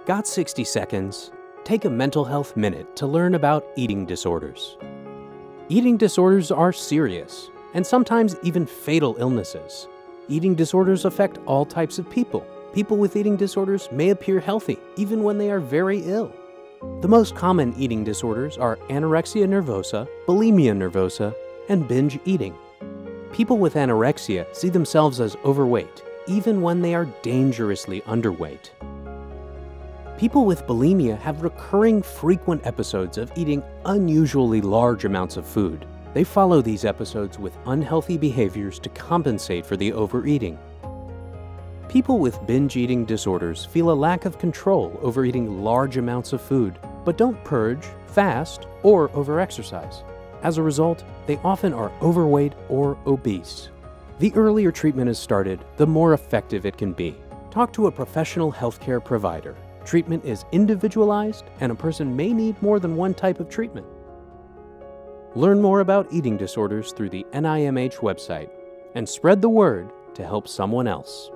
Got 60 seconds? Take a mental health minute to learn about eating disorders. Eating disorders are serious, and sometimes even fatal illnesses. Eating disorders affect all types of people. People with eating disorders may appear healthy, even when they are very ill. The most common eating disorders are anorexia nervosa, bulimia nervosa, and binge eating. People with anorexia see themselves as overweight, even when they are dangerously underweight. People with bulimia have recurring frequent episodes of eating unusually large amounts of food. They follow these episodes with unhealthy behaviors to compensate for the overeating. People with binge eating disorders feel a lack of control over eating large amounts of food, but don't purge, fast, or overexercise. As a result, they often are overweight or obese. The earlier treatment is started, the more effective it can be. Talk to a professional healthcare provider. Treatment is individualized, and a person may need more than one type of treatment. Learn more about eating disorders through the NIMH website and spread the word to help someone else.